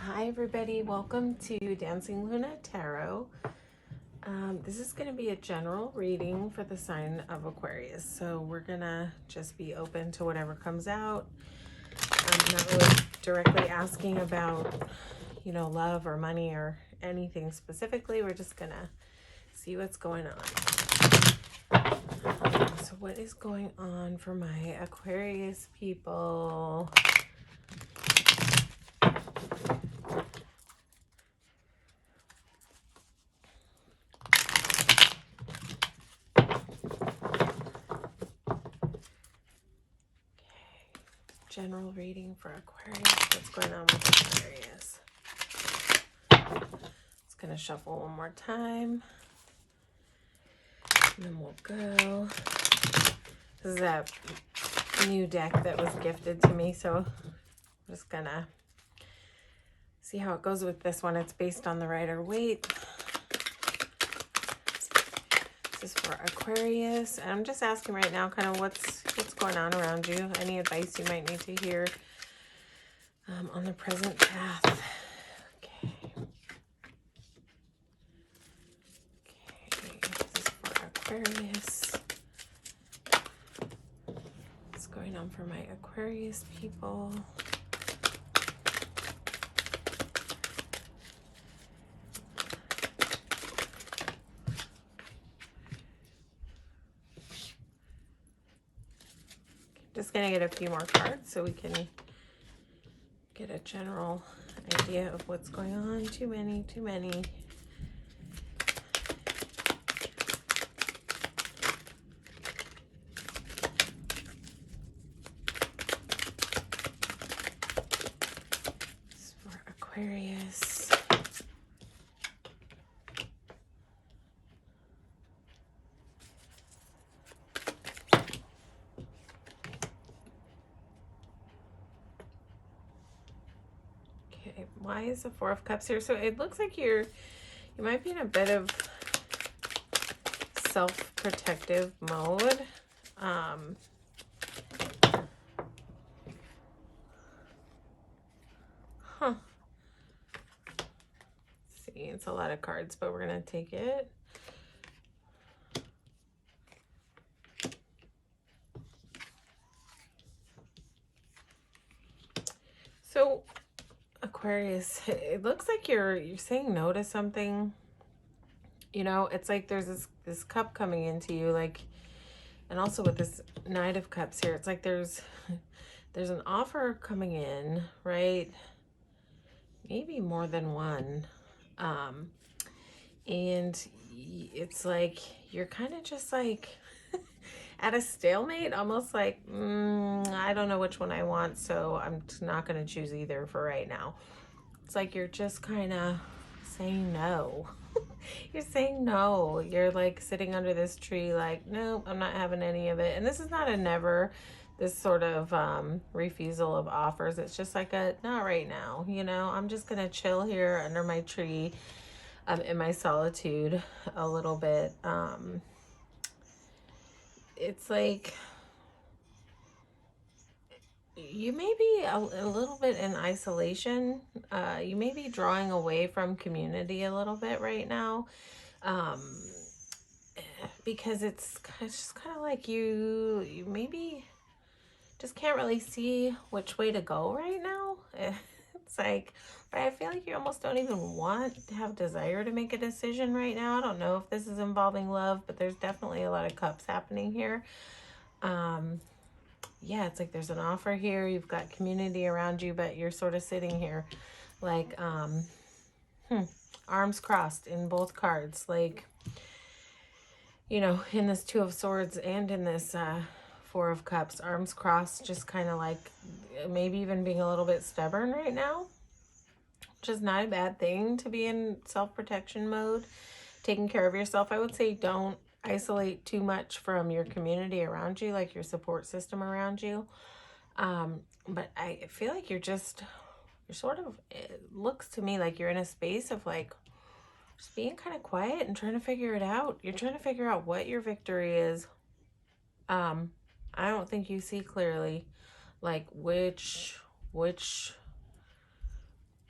Hi everybody, welcome to Dancingluna Tarot. This is going to be a general reading for the sign of Aquarius. So we're going to just be open to whatever comes out. I'm not really directly asking about, love or money or anything specifically. We're just going to see what's going on. So what is going on for my Aquarius people? General reading for Aquarius. What's going on with Aquarius? It's going to shuffle one more time. And then we'll go. This is that new deck that was gifted to me. So I'm just going to see how it goes with this one. It's based on the Rider-Waite. This is for Aquarius. And I'm just asking right now kind of what's going on around you. Any advice you might need to hear on the present path. Okay. Okay, this is for Aquarius. What's going on for my Aquarius people? Just gonna get a few more cards so we can get a general idea of what's going on. Too many. This is for Aquarius. Okay, why is the Four of Cups here? So it looks like you might be in a bit of self-protective mode. See, it's a lot of cards, but we're gonna take it. So Aquarius, it looks like you're saying no to something. It's like there's this cup coming into you, like, and also with this Knight of Cups here, it's like there's an offer coming in, right? Maybe more than one. And it's like you're kind of just like at a stalemate, almost like, I don't know which one I want, so I'm not going to choose either for right now. It's like you're just kind of saying no. You're saying no. You're like sitting under this tree like, nope, I'm not having any of it. And this is not a never, this sort of refusal of offers. It's just like a, not right now, I'm just going to chill here under my tree in my solitude a little bit. It's like you may be a little bit in isolation. You may be drawing away from community a little bit right now. Because it's just kind of like you maybe just can't really see which way to go right now. It's like, but I feel like you almost don't even want to have desire to make a decision right now. I don't know if this is involving love, but there's definitely a lot of cups happening here. Yeah, it's like there's an offer here. You've got community around you, but you're sort of sitting here like, arms crossed in both cards. Like, in this Two of Swords and in this Four of Cups, arms crossed, just kind of like maybe even being a little bit stubborn right now, which is not a bad thing to be in self-protection mode, taking care of yourself. I would say don't isolate too much from your community around you, like your support system around you. But I feel like you're sort of, it looks to me like you're in a space of like just being kind of quiet and trying to figure it out. You're trying to figure out what your victory is. I don't think you see clearly like which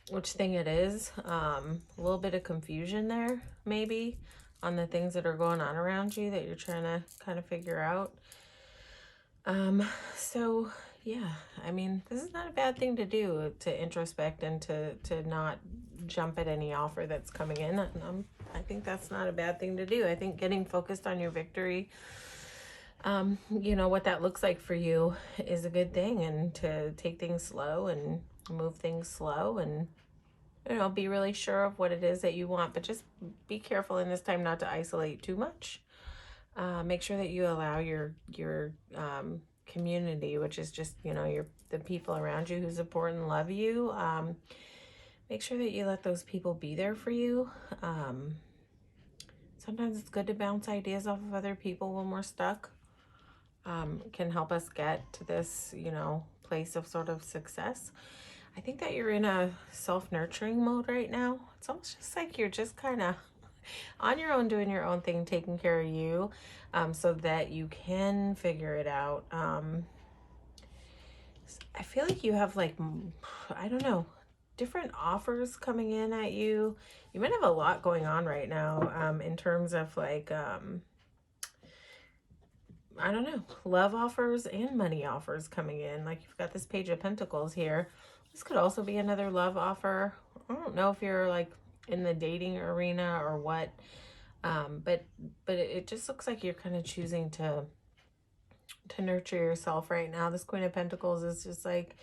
which thing it is. A little bit of confusion there, maybe, on the things that are going on around you that you're trying to kind of figure out. So yeah, I mean, this is not a bad thing to do, to introspect and to not jump at any offer that's coming in. I think that's not a bad thing to do. I think getting focused on your victory, you know, what that looks like for you is a good thing, and to take things slow and move things slow, and you know, be really sure of what it is that you want, but just be careful in this time not to isolate too much. Make sure that you allow your community, which is just, you know, the people around you who support and love you. Make sure that you let those people be there for you. Sometimes it's good to bounce ideas off of other people when we're stuck. Can help us get to this, you know, place of sort of success. I think that you're in a self-nurturing mode right now. It's almost just like you're just kind of on your own, doing your own thing, taking care of you, so that you can figure it out. I feel like you have, like, I don't know, different offers coming in at you. You might have a lot going on right now, in terms of like, I don't know, love offers and money offers coming in. Like, you've got this Page of Pentacles here. This could also be another love offer. I don't know if you're like in the dating arena or what, but it just looks like you're kind of choosing to nurture yourself right now. This Queen of Pentacles is just like,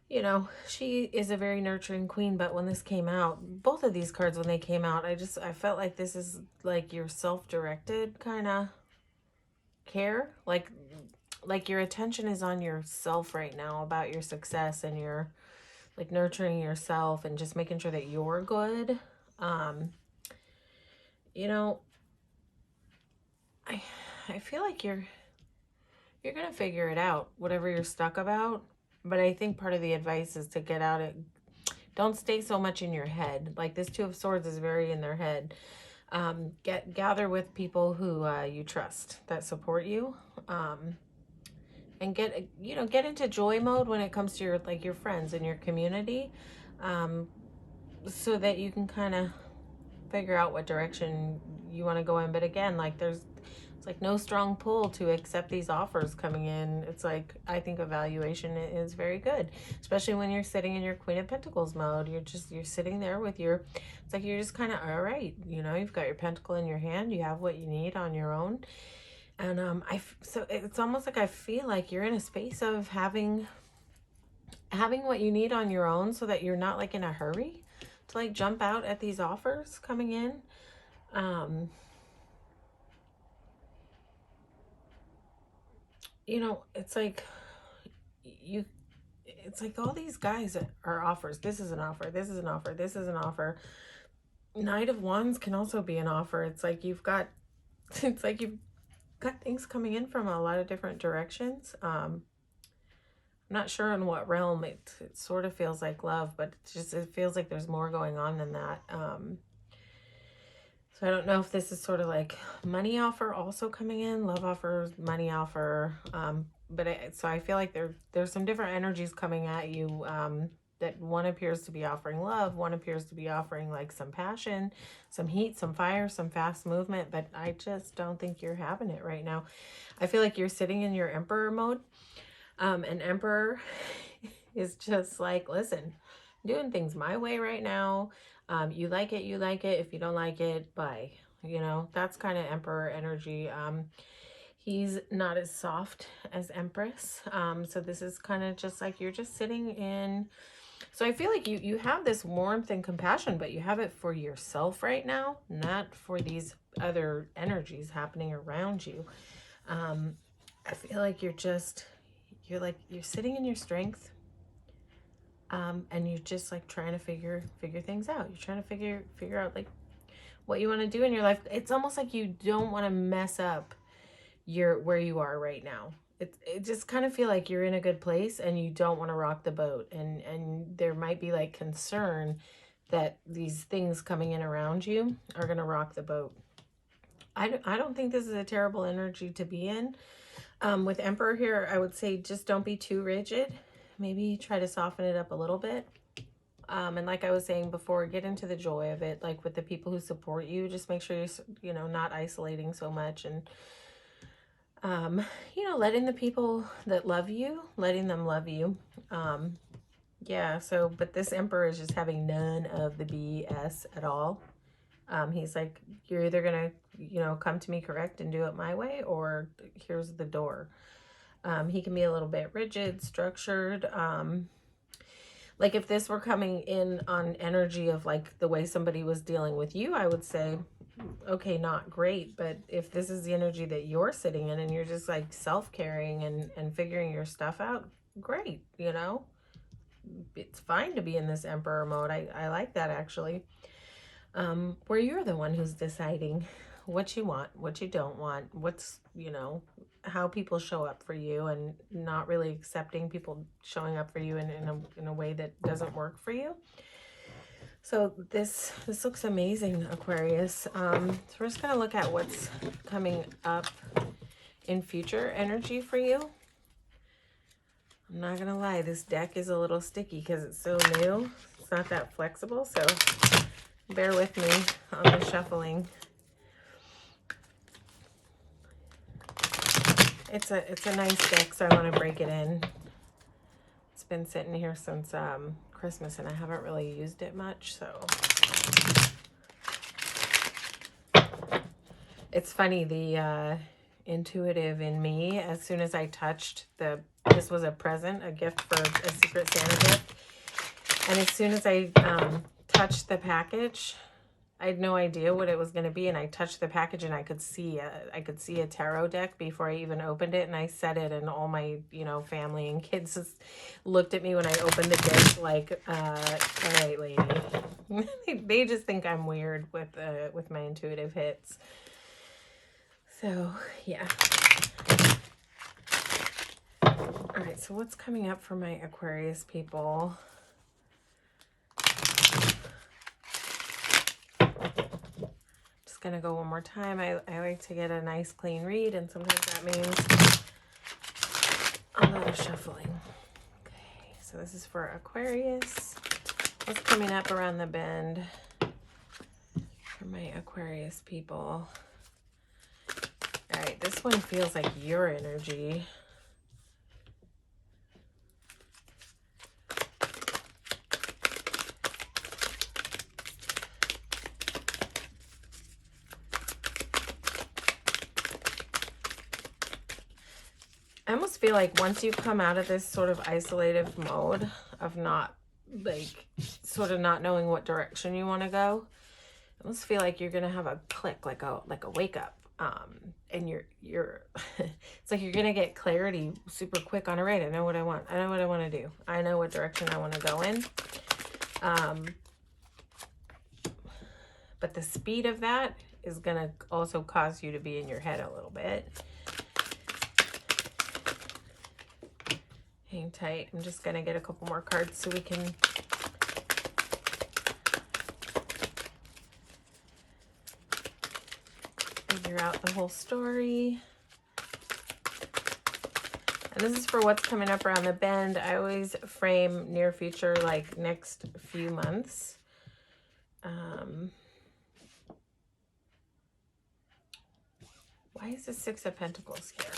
you know, she is a very nurturing queen, but when this came out, both of these cards, when they came out, I felt like this is like your self-directed kind of care. Like your attention is on yourself right now, about your success, and you're like nurturing yourself and just making sure that you're good. You know, I feel like you're gonna figure it out, whatever you're stuck about. But I think part of the advice is to get out it. Don't stay so much in your head. Like, this Two of Swords is very in their head. Gather with people who you trust, that support you, and get into joy mode when it comes to your friends and your community, so that you can kind of figure out what direction you want to go in. But again, like, it's like no strong pull to accept these offers coming in. It's like, I think evaluation is very good, especially when you're sitting in your Queen of Pentacles mode. You're sitting there with it's like you're just kind of, all right, you know, you've got your pentacle in your hand, you have what you need on your own. And so it's almost like I feel like you're in a space of having what you need on your own, so that you're not like in a hurry to like jump out at these offers coming in. You know, it's like all these guys are offers. This is an offer. This is an offer. This is an offer. Knight of Wands can also be an offer. It's like you've got things coming in from a lot of different directions. I'm not sure in what realm. It sort of feels like love, but it feels like there's more going on than that. So I don't know if this is sort of like money offer also coming in, love offer, money offer. So I feel like there's some different energies coming at you. That one appears to be offering love, one appears to be offering like some passion, some heat, some fire, some fast movement, but I just don't think you're having it right now. I feel like you're sitting in your Emperor mode. An Emperor is just like, listen, I'm doing things my way right now. You like it, you like it. If you don't like it, bye. You know, that's kind of Emperor energy. He's not as soft as Empress. So this is kind of just like you're just sitting in. So I feel like you have this warmth and compassion, but you have it for yourself right now, not for these other energies happening around you. I feel like you're sitting in your strength. And you're just like trying to figure things out. You're trying to figure out like what you want to do in your life. It's almost like you don't want to mess up where you are right now. It just kind of feel like you're in a good place and you don't want to rock the boat. And there might be like concern that these things coming in around you are going to rock the boat. I don't think this is a terrible energy to be in. With Emperor here, I would say just don't be too rigid. Maybe try to soften it up a little bit. And like I was saying before, get into the joy of it, like with the people who support you. Just make sure you're, you know, not isolating so much, and you know, letting the people that love you, letting them love you. Yeah, so, but this emperor is just having none of the BS at all. He's like, you're either gonna, you know, come to me correct and do it my way, or here's the door. He can be a little bit rigid, structured. Like if this were coming in on energy of like the way somebody was dealing with you, I would say, okay, not great. But if this is the energy that you're sitting in and you're just like self-caring and figuring your stuff out, great, you know? It's fine to be in this emperor mode. I like that actually. Where you're the one who's deciding what you want, what you don't want, what's, you know, how people show up for you, and not really accepting people showing up for you in a way that doesn't work for you. So this looks amazing, Aquarius. So we're just going to look at what's coming up in future energy for you. I'm not going to lie, this deck is a little sticky because it's so new. It's not that flexible, so bear with me on the shuffling. It's a nice deck, so I want to break it in. It's been sitting here since Christmas, and I haven't really used it much, so. It's funny, the intuitive in me, as soon as I touched this was a present, a gift for a Secret Santa gift, and as soon as I touched the package, I had no idea what it was going to be, and I touched the package and I could see a tarot deck before I even opened it, and I said it, and all my, you know, family and kids just looked at me when I opened the deck like, all right, lady. They just think I'm weird with my intuitive hits. So, yeah. All right, so what's coming up for my Aquarius people? Just going to go one more time. I like to get a nice clean read, and sometimes that means a lot of shuffling. Okay, so this is for Aquarius. What's coming up around the bend for my Aquarius people? All right, this one feels like your energy. I almost feel like once you come out of this sort of isolative mode of not, like, sort of not knowing what direction you want to go, I almost feel like you're going to have a click, like a wake up. And you're it's like you're gonna get clarity super quick on, all right, I know what I want. I know what I want to do. I know what direction I want to go in. But the speed of that is gonna also cause you to be in your head a little bit. Hang tight. I'm just gonna get a couple more cards so we can figure out the whole story. And this is for what's coming up around the bend. I always frame near future, like next few months. Why is the Six of Pentacles here?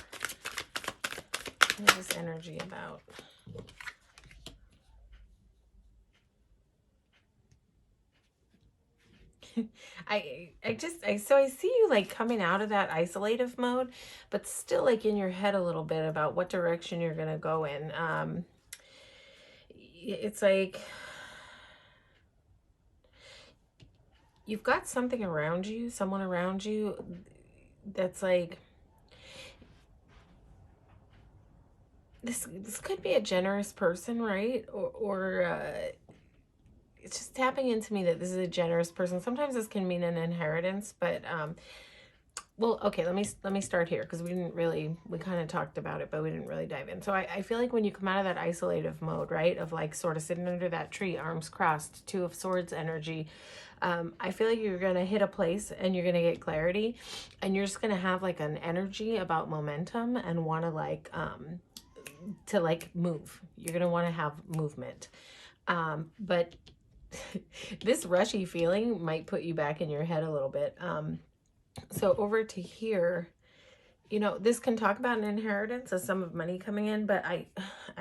What is this energy about? So I see you like coming out of that isolative mode, but still like in your head a little bit about what direction you're gonna go in. It's like you've got something around you, someone around you that's like, this could be a generous person, right? Or it's just tapping into me that this is a generous person. Sometimes this can mean an inheritance, but well, okay, let me start here, because we kind of talked about it, but we didn't really dive in. So I feel like when you come out of that isolative mode, right, of like sort of sitting under that tree, arms crossed, Two of Swords energy, I feel like you're going to hit a place and you're going to get clarity, and you're just going to have like an energy about momentum and want to like move. You're going to want to have movement. But this rushy feeling might put you back in your head a little bit. So over to here, you know, this can talk about an inheritance, a sum of money coming in, but I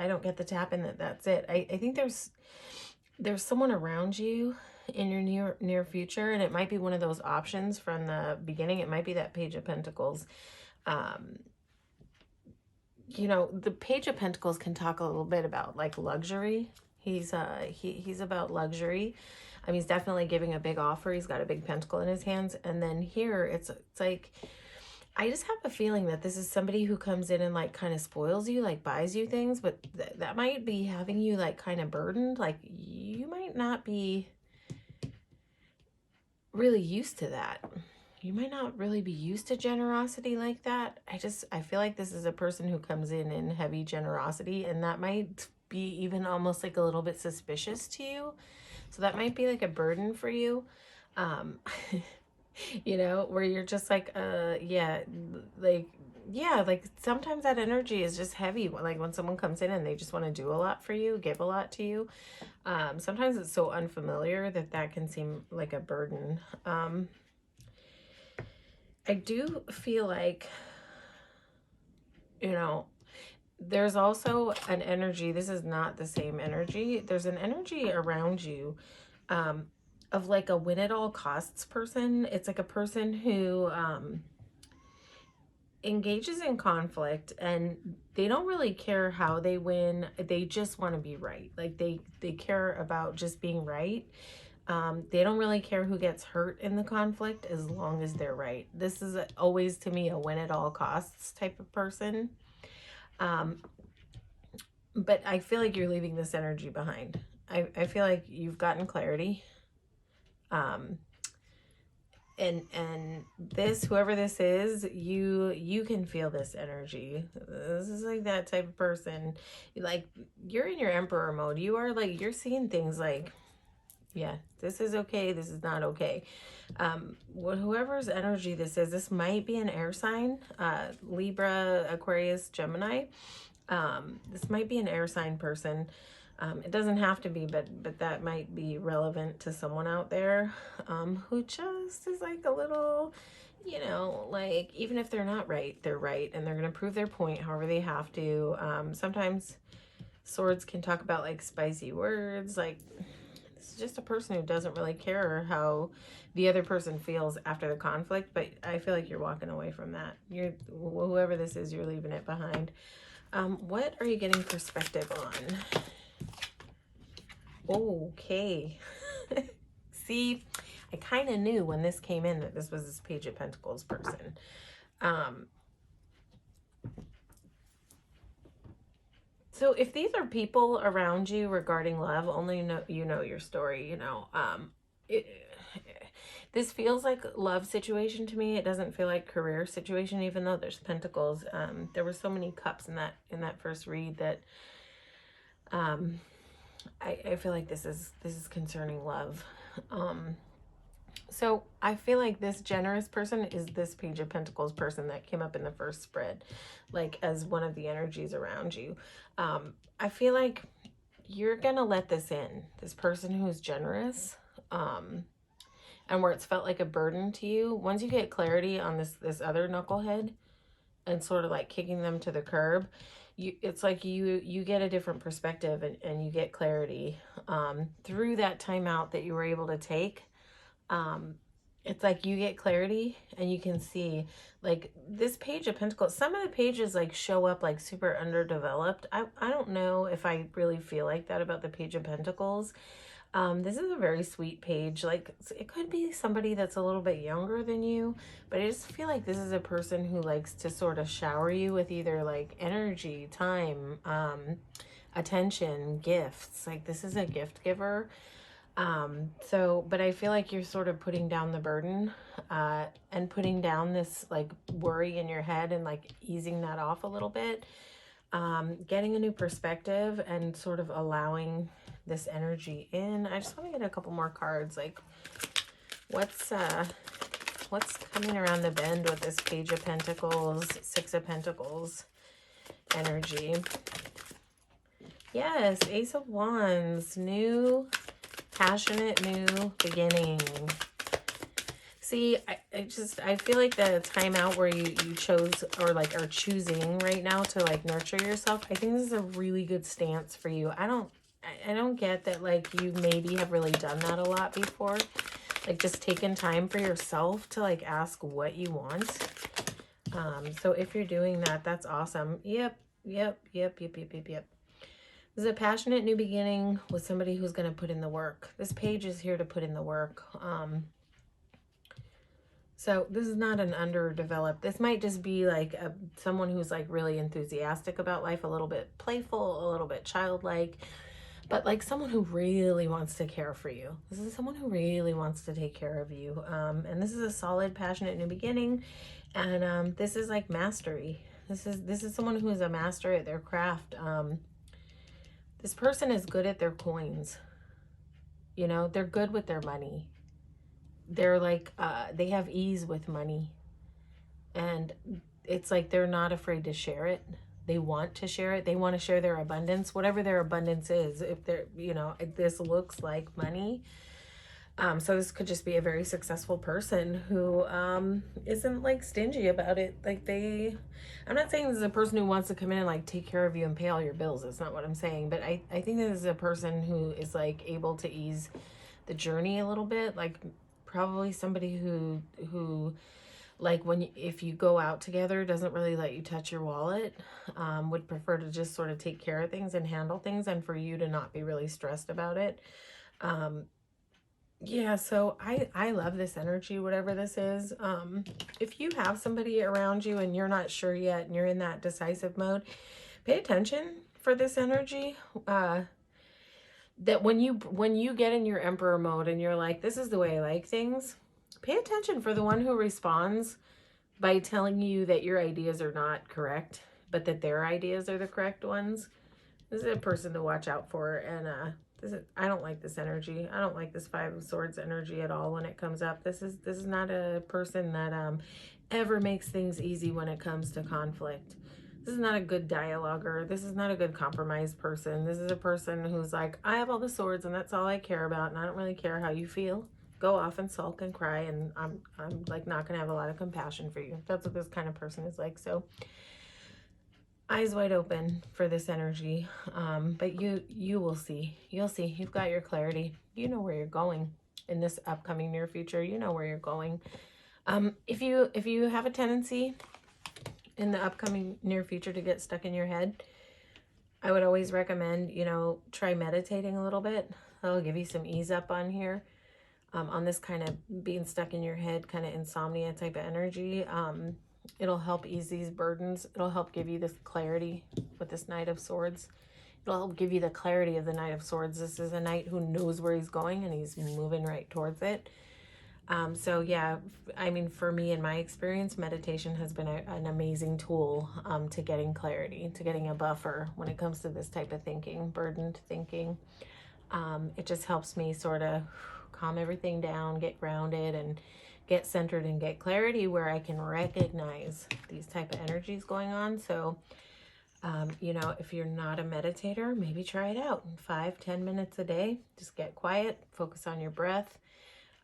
don't get the tap in that's it. I think there's someone around you in your near future, and it might be one of those options from the beginning. It might be that Page of Pentacles. You know, the Page of Pentacles can talk a little bit about like luxury. He's about luxury. I mean, he's definitely giving a big offer. He's got a big pentacle in his hands. And then here it's like, I just have a feeling that this is somebody who comes in and like kind of spoils you, like buys you things, but that might be having you like kind of burdened. Like you might not be really used to that. You might not really be used to generosity like that. I feel like this is a person who comes in heavy generosity, and that might be even almost like a little bit suspicious to you. So that might be like a burden for you. You know, where you're just like, yeah, like sometimes that energy is just heavy. Like when someone comes in and they just want to do a lot for you, give a lot to you. Sometimes it's so unfamiliar that can seem like a burden. I do feel like, you know, there's also an energy. This is not the same energy. There's an energy around you of like a win at all costs person. It's like a person who engages in conflict, and they don't really care how they win. They just want to be right. Like they care about just being right. They don't really care who gets hurt in the conflict as long as they're right. This is always, to me, a win at all costs type of person. But I feel like you're leaving this energy behind. I feel like you've gotten clarity. And this, whoever this is, you can feel this energy. This is like that type of person. Like you're in your emperor mode. You are like, you're seeing things like, yeah, this is okay, this is not okay. Whoever's energy this is, this might be an air sign, Libra, Aquarius, Gemini. This might be an air sign person. It doesn't have to be, but that might be relevant to someone out there who just is like a little, you know, like even if they're not right, they're right, and they're going to prove their point however they have to. Sometimes swords can talk about like spicy words, like it's just a person who doesn't really care how the other person feels after the conflict, but I feel like you're walking away from that. Whoever this is, you're leaving it behind. What are you getting perspective on? Okay. See, I kind of knew when this came in that this was this Page of Pentacles person. So if these are people around you regarding love, only you know your story, you know. This feels like love situation to me. It doesn't feel like career situation, even though there's pentacles. There were so many cups in that first read that I feel like this is concerning love. So I feel like this generous person is this Page of Pentacles person that came up in the first spread, like as one of the energies around you. I feel like you're going to let this in, this person who's generous, and where it's felt like a burden to you. Once you get clarity on this other knucklehead and sort of like kicking them to the curb, it's like you get a different perspective, and you get clarity through that time out that you were able to take. It's like you get clarity and you can see like this Page of Pentacles. Some of the pages like show up like super underdeveloped. I don't know if I really feel like that about the Page of Pentacles. This is a very sweet page. Like it could be somebody that's a little bit younger than you, but I just feel like this is a person who likes to sort of shower you with either like energy, time, attention, gifts. Like this is a gift giver. But I feel like you're sort of putting down the burden, and putting down this like worry in your head and like easing that off a little bit, getting a new perspective and sort of allowing this energy in. I just want to get a couple more cards. Like what's coming around the bend with this Page of Pentacles, Six of Pentacles energy. Yes, Ace of Wands, new Passionate new beginning. See, I feel like the timeout where you chose, or like are choosing right now to like nurture yourself, I think this is a really good stance for you. I don't get that, like, you maybe have really done that a lot before. Like, just taking time for yourself to like ask what you want. So if you're doing that, that's awesome. Yep. This is a passionate new beginning with somebody who's going to put in the work. This page is here to put in the work. So this is not an underdeveloped. This might just be like someone who's like really enthusiastic about life, a little bit playful, a little bit childlike, but like someone who really wants to care for you. This is someone who really wants to take care of you. And this is a solid, passionate new beginning. And this is like mastery. This is someone who is a master at their craft. This person is good at their coins. You know, they're good with their money. They're like, they have ease with money. And it's like they're not afraid to share it. They want to share it. They want to share their abundance, whatever their abundance is. If they're, you know, this looks like money. So this could just be a very successful person who isn't like stingy about it. Like I'm not saying this is a person who wants to come in and like take care of you and pay all your bills. That's not what I'm saying. But I think this is a person who is like able to ease the journey a little bit. Like probably somebody who like if you go out together, doesn't really let you touch your wallet, would prefer to just sort of take care of things and handle things, and for you to not be really stressed about it. Yeah, so I love this energy, whatever this is. If you have somebody around you and you're not sure yet and you're in that decisive mode, pay attention for this energy. That when you get in your emperor mode and you're like, this is the way I like things, pay attention for the one who responds by telling you that your ideas are not correct, but that their ideas are the correct ones. This is a person to watch out for. And I don't like this energy. I don't like this Five of Swords energy at all when it comes up. This is not a person that ever makes things easy when it comes to conflict. This is not a good dialoguer. This is not a good compromise person. This is a person who's like, I have all the swords and that's all I care about, and I don't really care how you feel. Go off and sulk and cry, and I'm like not gonna have a lot of compassion for you. That's what this kind of person is like. So eyes wide open for this energy. But you will see. You'll see. You've got your clarity. You know where you're going in this upcoming near future. You know where you're going. If you have a tendency in the upcoming near future to get stuck in your head, I would always recommend, you know, try meditating a little bit. That'll give you some ease up on here. On this kind of being stuck in your head, kind of insomnia type of energy. It'll help ease these burdens. It'll help give you this clarity with this Knight of Swords. It'll help give you the clarity of the Knight of Swords. This is a knight who knows where he's going and he's moving right towards it. So yeah, I mean, for me, in my experience, meditation has been an amazing tool to getting clarity, to getting a buffer when it comes to this type of thinking, burdened thinking. It just helps me sort of calm everything down, get grounded, and get centered and get clarity where I can recognize these type of energies going on. So, you know, if you're not a meditator, maybe try it out. 5-10 minutes a day, just get quiet, focus on your breath.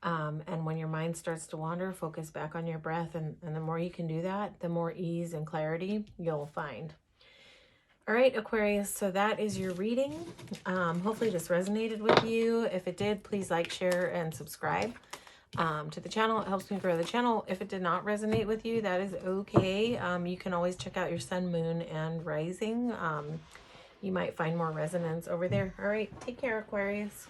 And when your mind starts to wander, focus back on your breath. And the more you can do that, the more ease and clarity you'll find. All right, Aquarius, so that is your reading. Hopefully this resonated with you. If it did, please like, share, and subscribe to the channel. It helps me grow the channel. If it did not resonate with you, that is okay. You can always check out your sun, moon, and rising. You might find more resonance over there. All right, take care, Aquarius.